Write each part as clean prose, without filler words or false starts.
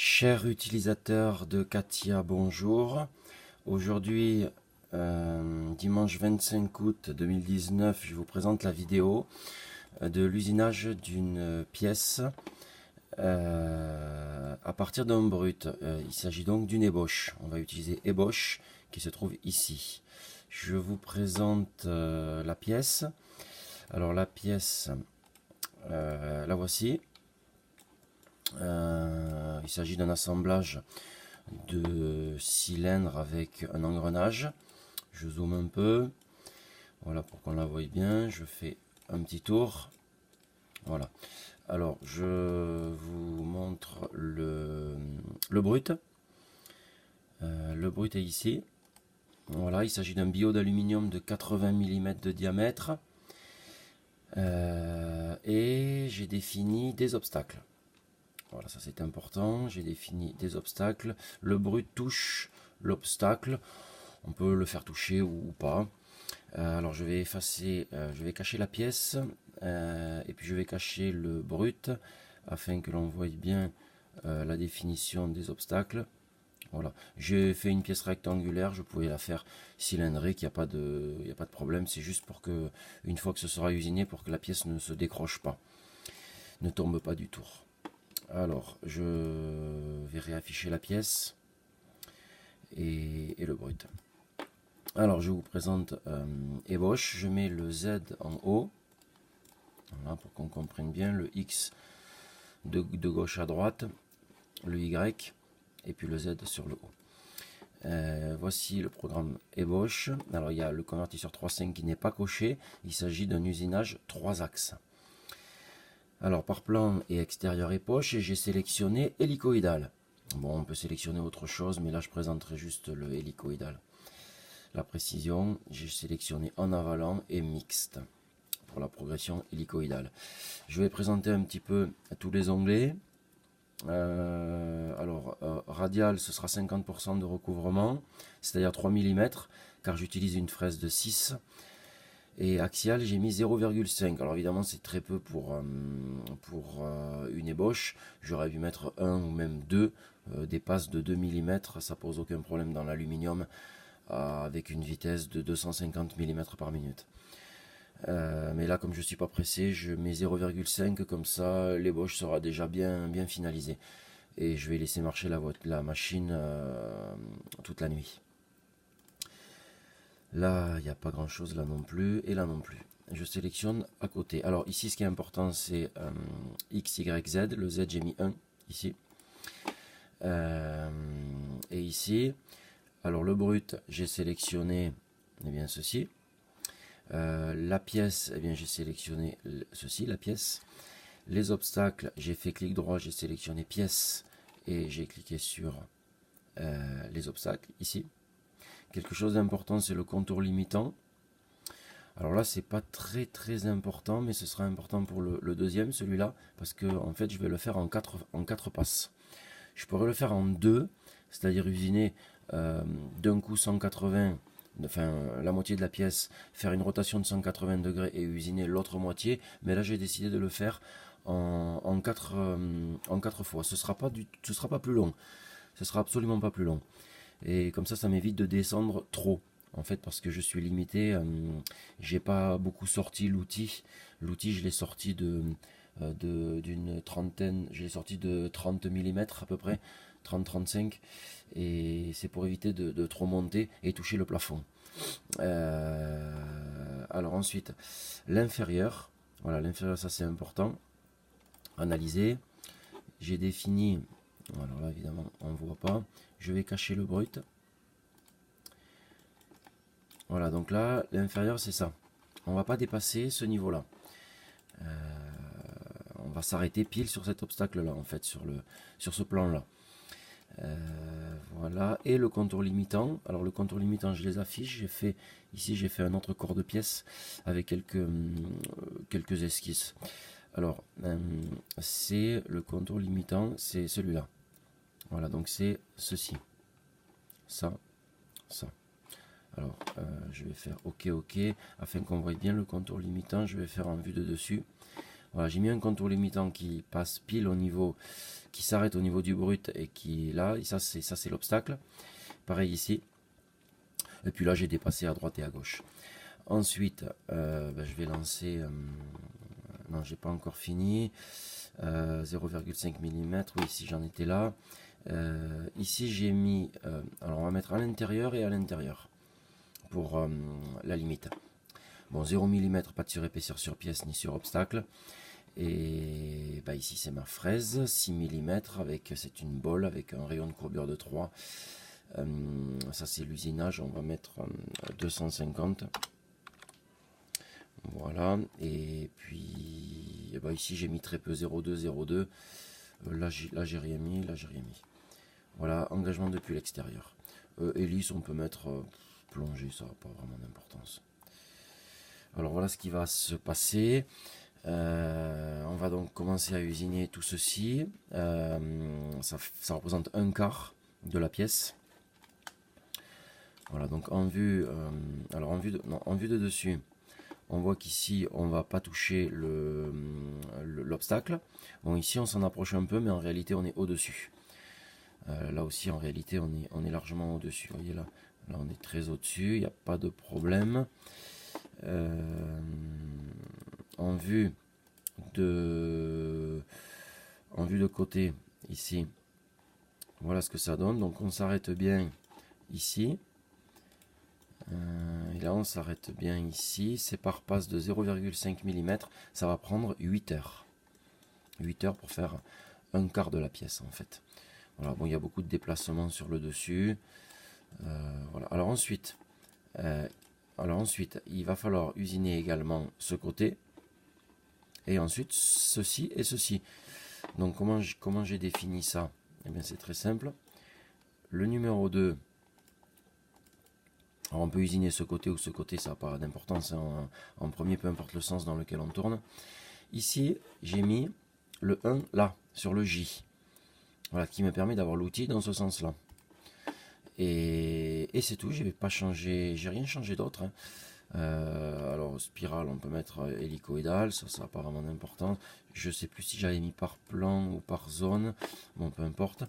Chers utilisateurs de Katia, bonjour. Aujourd'hui, dimanche 25 août 2019, je vous présente la vidéo de l'usinage d'une pièce à partir d'un brut. Il s'agit donc d'une ébauche. On va utiliser ébauche qui se trouve ici. Je vous présente la pièce. Alors la pièce, la voici. Il s'agit d'un assemblage de cylindres avec un engrenage. Je zoome un peu, voilà, pour qu'on la voie bien. Je fais un petit tour, voilà. Alors je vous montre le brut. Le brut est ici. Voilà, il s'agit d'un biot d'aluminium de 80 mm de diamètre. Et j'ai défini des obstacles. Voilà, ça c'est important. J'ai défini des obstacles. Le brut touche l'obstacle. On peut le faire toucher ou pas. Alors je vais effacer, je vais cacher la pièce et puis je vais cacher le brut afin que l'on voie bien la définition des obstacles. Voilà, j'ai fait une pièce rectangulaire, je pouvais la faire cylindrique, il n'y a pas de problème. C'est juste pour que, une fois que ce sera usiné, pour que la pièce ne se décroche pas, ne tombe pas du tout. Alors, je vais réafficher la pièce et le brut. Alors, je vous présente ébauche. Je mets le Z en haut, voilà, pour qu'on comprenne bien. Le X de gauche à droite, le Y, et puis le Z sur le haut. Voici le programme ébauche. Alors, il y a le convertisseur 3.5 qui n'est pas coché. Il s'agit d'un usinage 3 axes. Alors par plan et extérieur ébauche, j'ai sélectionné hélicoïdal. Bon, on peut sélectionner autre chose, mais là je présenterai juste le hélicoïdal. La précision, j'ai sélectionné en avalant et mixte pour la progression hélicoïdale. Je vais présenter un petit peu tous les onglets. Radial, ce sera 50% de recouvrement, c'est-à-dire 3 mm, car j'utilise une fraise de 6. Et axial, j'ai mis 0,5. Alors évidemment, c'est très peu pour une ébauche. J'aurais dû mettre 1 ou même 2. Des passes de 2 mm, ça pose aucun problème dans l'aluminium, avec une vitesse de 250 mm par minute. Mais là, comme je ne suis pas pressé, je mets 0,5. Comme ça, l'ébauche sera déjà bien finalisée. Et je vais laisser marcher la machine toute la nuit. Là, il n'y a pas grand chose, là non plus, et là non plus. Je sélectionne à côté. Alors ici, ce qui est important, c'est X, Y, Z. Le Z, j'ai mis 1 ici. Et ici, alors le brut, j'ai sélectionné bien ceci. La pièce, j'ai sélectionné ceci, la pièce. Les obstacles, j'ai fait clic droit, j'ai sélectionné pièce et j'ai cliqué sur les obstacles ici. Quelque chose d'important, c'est le contour limitant. Alors là, c'est pas très important, mais ce sera important pour le deuxième, celui-là, parce que en fait, je vais le faire en 4 passes. Je pourrais le faire en 2, c'est-à-dire usiner d'un coup 180, enfin la moitié de la pièce, faire une rotation de 180 degrés et usiner l'autre moitié, mais là j'ai décidé de le faire en 4 fois. Ce sera pas plus long, ce sera absolument pas plus long. Et comme ça m'évite de descendre trop, en fait, parce que je suis limité. J'ai pas beaucoup sorti l'outil. L'outil, je l'ai sorti d'une trentaine, je l'ai sorti de 30 mm à peu près, 30-35, et c'est pour éviter de trop monter et toucher le plafond. Alors ensuite, l'inférieur, voilà, l'inférieur, ça c'est important. Analyser. J'ai défini, alors là évidemment on ne voit pas, je vais cacher le brut. Voilà, donc là l'inférieur c'est ça, on va pas dépasser ce niveau là, on va s'arrêter pile sur cet obstacle là, en fait, sur ce plan là. Voilà, et le contour limitant. Alors le contour limitant, je les affiche. J'ai fait un autre corps de pièce avec quelques esquisses. Alors c'est le contour limitant, c'est celui-là. Voilà, donc c'est ceci, ça. Alors je vais faire OK, afin qu'on voit bien le contour limitant. Je vais faire en vue de dessus. Voilà, j'ai mis un contour limitant qui passe pile au niveau, qui s'arrête au niveau du brut et qui là, et ça c'est l'obstacle. Pareil ici. Et puis là j'ai dépassé à droite et à gauche. Ensuite, je vais lancer. Non, j'ai pas encore fini. 0,5 mm. Oui, si j'en étais là. Ici j'ai mis. Alors on va mettre à l'intérieur et à l'intérieur pour la limite. Bon, 0 mm, pas de surépaisseur sur pièce ni sur obstacle. Et ici c'est ma fraise, 6 mm, c'est une bolle avec un rayon de courbure de 3. Ça c'est l'usinage, on va mettre 250. Voilà, et puis ici j'ai mis très peu, 0,2, 0,2. Là j'ai rien mis, là j'ai rien mis. Voilà, engagement depuis l'extérieur. Hélice, on peut mettre plongée, ça n'a pas vraiment d'importance. Alors voilà ce qui va se passer. On va donc commencer à usiner tout ceci. Ça représente un quart de la pièce. Voilà, donc en vue, en vue de dessus, on voit qu'ici on va pas toucher l'obstacle. Bon, ici on s'en approche un peu, mais en réalité on est au-dessus. Là aussi en réalité on est largement au-dessus. Vous voyez là on est très au-dessus, il n'y a pas de problème. En vue de côté ici, voilà ce que ça donne. Donc on s'arrête bien ici. Et là on s'arrête bien ici. C'est par passe de 0,5 mm. Ça va prendre 8 heures. 8 heures pour faire un quart de la pièce en fait. Voilà, bon, il y a beaucoup de déplacements sur le dessus. Voilà. Alors ensuite, il va falloir usiner également ce côté. Et ensuite, ceci et ceci. Donc, comment j'ai défini ça? Eh bien, c'est très simple. Le numéro 2, alors on peut usiner ce côté ou ce côté, ça n'a pas d'importance. Hein. En premier, peu importe le sens dans lequel on tourne. Ici, j'ai mis le 1 là, sur le J. Voilà, qui me permet d'avoir l'outil dans ce sens-là. Et c'est tout, j'ai pas changé, j'ai rien changé d'autre. Hein. Alors spirale, on peut mettre hélicoïdal, ça n'a pas vraiment d'importance. Je sais plus si j'avais mis par plan ou par zone, bon peu importe.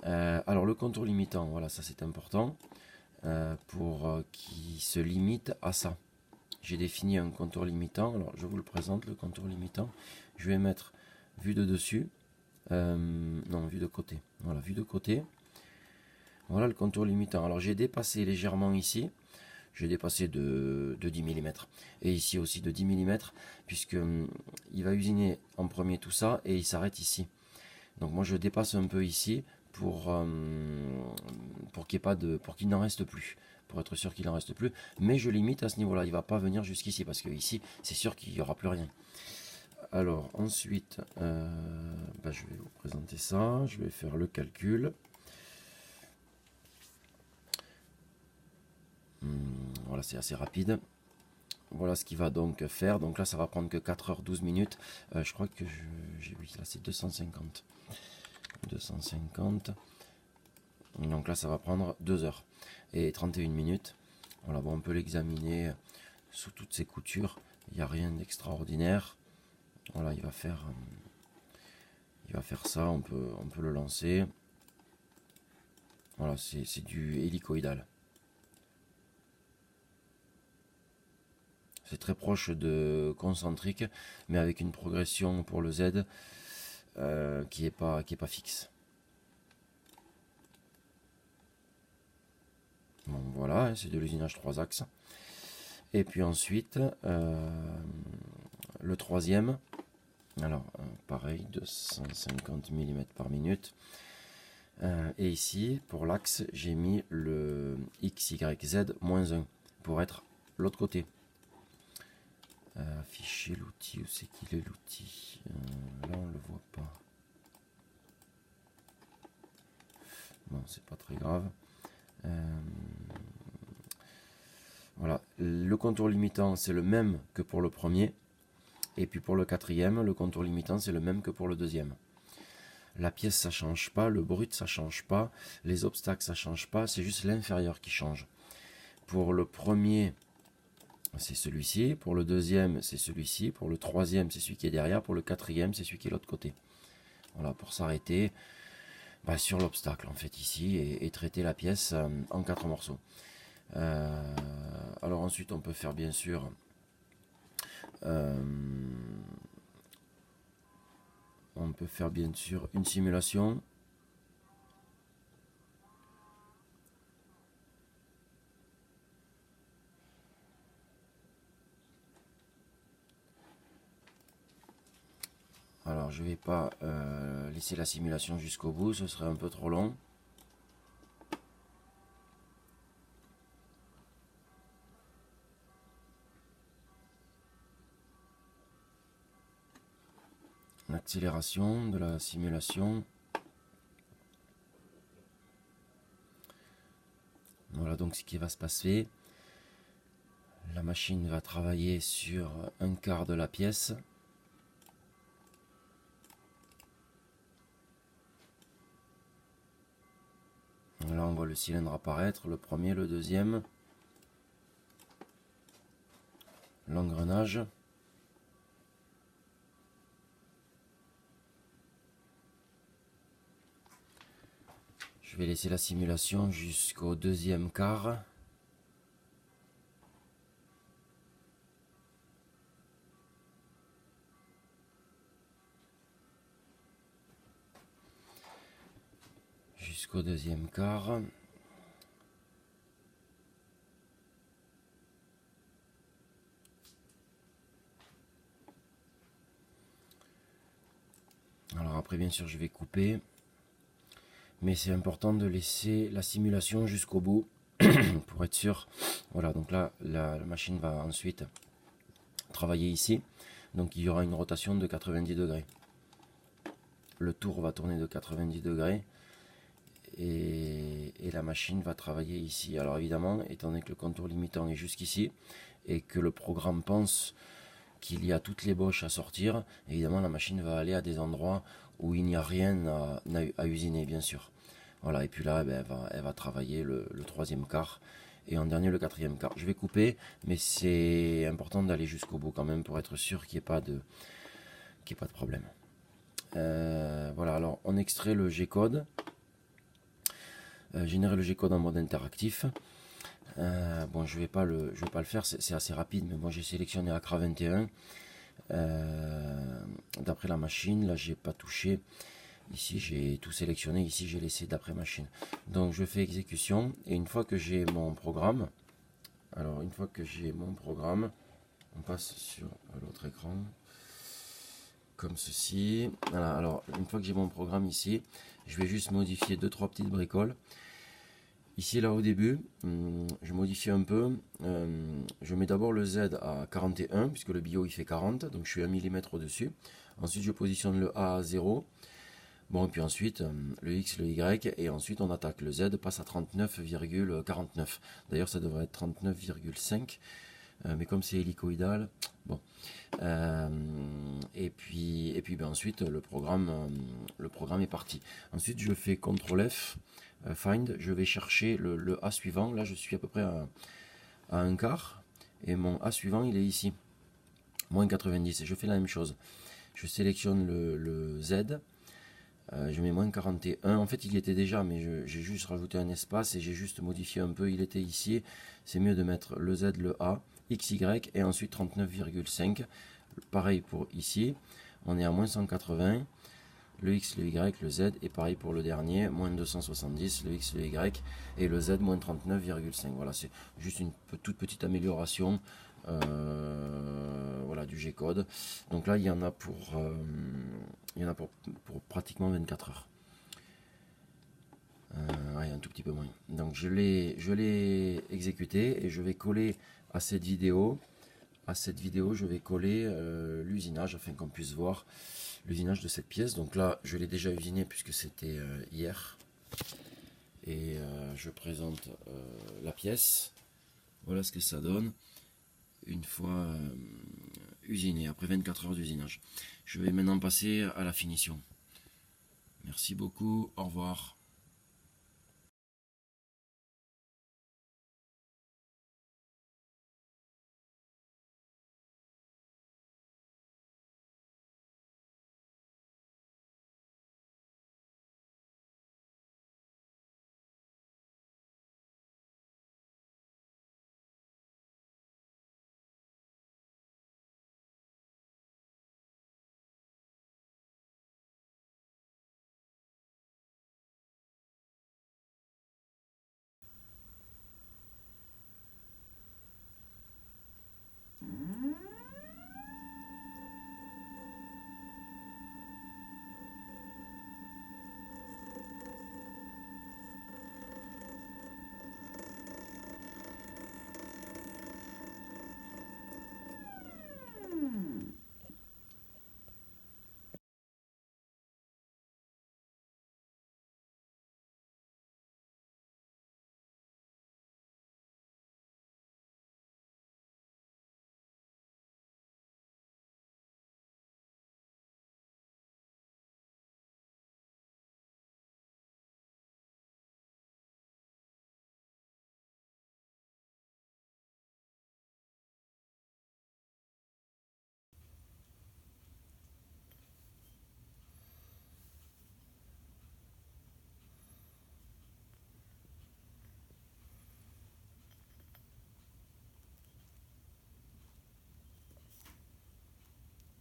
Alors le contour limitant, voilà, ça c'est important pour qu'il se limite à ça. J'ai défini un contour limitant, alors je vous le présente, le contour limitant. Je vais mettre vue de dessus, non, vue de côté, voilà, vue de côté. Voilà le contour limitant. Alors j'ai dépassé légèrement ici. J'ai dépassé de 10 mm. Et ici aussi de 10 mm. Puisque il va usiner en premier tout ça. Et il s'arrête ici. Donc moi je dépasse un peu ici. Pour qu'il n'en reste plus. Pour être sûr qu'il n'en reste plus. Mais je limite à ce niveau là. Il ne va pas venir jusqu'ici. Parce que ici c'est sûr qu'il n'y aura plus rien. Alors ensuite. Je vais vous présenter ça. Je vais faire le calcul. Voilà, c'est assez rapide. Voilà ce qu'il va donc faire. Donc là, ça va prendre que 4h12 minutes. Je crois que j'ai oui, là c'est 250. 250. Donc là, ça va prendre 2h et 31 minutes. Voilà, bon, on peut l'examiner sous toutes ses coutures. Il n'y a rien d'extraordinaire. Voilà, il va faire ça. On peut le lancer. Voilà, c'est du hélicoïdal. C'est très proche de concentrique, mais avec une progression pour le Z qui est pas fixe. Bon, voilà, c'est de l'usinage 3 axes. Et puis ensuite, le troisième, alors pareil, 250 mm par minute. Et ici, pour l'axe, j'ai mis le XYZ-1 pour être l'autre côté. Afficher l'outil, où c'est qu'il est l'outil? Là on le voit pas. Bon, c'est pas très grave. Voilà, le contour limitant c'est le même que pour le premier. Et puis pour le quatrième, le contour limitant c'est le même que pour le deuxième. La pièce ça change pas, le brut ça change pas, les obstacles ça change pas, c'est juste l'inférieur qui change. Pour le premier, c'est celui-ci. Pour le deuxième, c'est celui-ci. Pour le troisième, c'est celui qui est derrière. Pour le quatrième, c'est celui qui est de l'autre côté. Voilà, pour s'arrêter sur l'obstacle, en fait, ici, et traiter la pièce en 4 morceaux. Alors ensuite, on peut faire, bien sûr, une simulation. Alors je vais pas laisser la simulation jusqu'au bout, ce serait un peu trop long. L'accélération de la simulation. Voilà donc ce qui va se passer. La machine va travailler sur un quart de la pièce. Là on voit le cylindre apparaître, le premier, le deuxième. L'engrenage. Je vais laisser la simulation jusqu'au deuxième quart. Jusqu'au deuxième quart. Alors après bien sûr je vais couper. Mais c'est important de laisser la simulation jusqu'au bout pour être sûr. Voilà, donc là la machine va ensuite travailler ici. Donc il y aura une rotation de 90 degrés. Le tour va tourner de 90 degrés. Et la machine va travailler ici. Alors évidemment, étant donné que le contour limitant est jusqu'ici et que le programme pense qu'il y a toutes les boches à sortir, évidemment la machine va aller à des endroits où il n'y a rien à usiner, bien sûr. Voilà, et puis là elle va travailler le troisième quart et en dernier le quatrième quart. Je vais couper, mais c'est important d'aller jusqu'au bout quand même pour être sûr qu'il n'y ait pas de problème. Voilà, alors on extrait le G-code. Générer le G-code en mode interactif. Bon, je vais pas le faire, c'est assez rapide, mais bon, j'ai sélectionné Accra 21 d'après la machine. Là, j'ai pas touché. Ici, j'ai tout sélectionné. Ici, j'ai laissé d'après machine. Donc, je fais exécution et une fois que j'ai mon programme, on passe sur l'autre écran comme ceci. Voilà, alors une fois que j'ai mon programme ici, je vais juste modifier 2-3 petites bricoles. Ici, là, au début, je modifie un peu. Je mets d'abord le Z à 41, puisque le bio, il fait 40. Donc, je suis 1 mm au-dessus. Ensuite, je positionne le A à 0. Bon, et puis ensuite, le X, le Y. Et ensuite, on attaque. Le Z passe à 39,49. D'ailleurs, ça devrait être 39,5. Mais comme c'est hélicoïdal, bon. Et puis ensuite, le programme est parti. Ensuite, je fais CTRL F. Find, je vais chercher le A suivant. Là, je suis à peu près à un quart. Et mon A suivant, il est ici. Moins 90. Et je fais la même chose. Je sélectionne le Z. Je mets moins 41. En fait, il y était déjà, mais j'ai juste rajouté un espace et j'ai juste modifié un peu. Il était ici. C'est mieux de mettre le Z, le A, XY et ensuite 39,5. Pareil pour ici. On est à moins 180. Le X, le Y, le Z, et pareil pour le dernier, moins 270, le X, le Y, et le Z, moins 39,5. Voilà, c'est juste une toute petite amélioration voilà, du G-code. Donc là, il y en a pour pratiquement 24 heures. Ouais, un tout petit peu moins. Donc je l'ai exécuté et je vais coller à cette vidéo. Je vais coller l'usinage afin qu'on puisse voir l'usinage de cette pièce. Donc là, je l'ai déjà usiné puisque c'était hier. Et je présente la pièce. Voilà ce que ça donne une fois usiné, après 24 heures d'usinage. Je vais maintenant passer à la finition. Merci beaucoup, au revoir.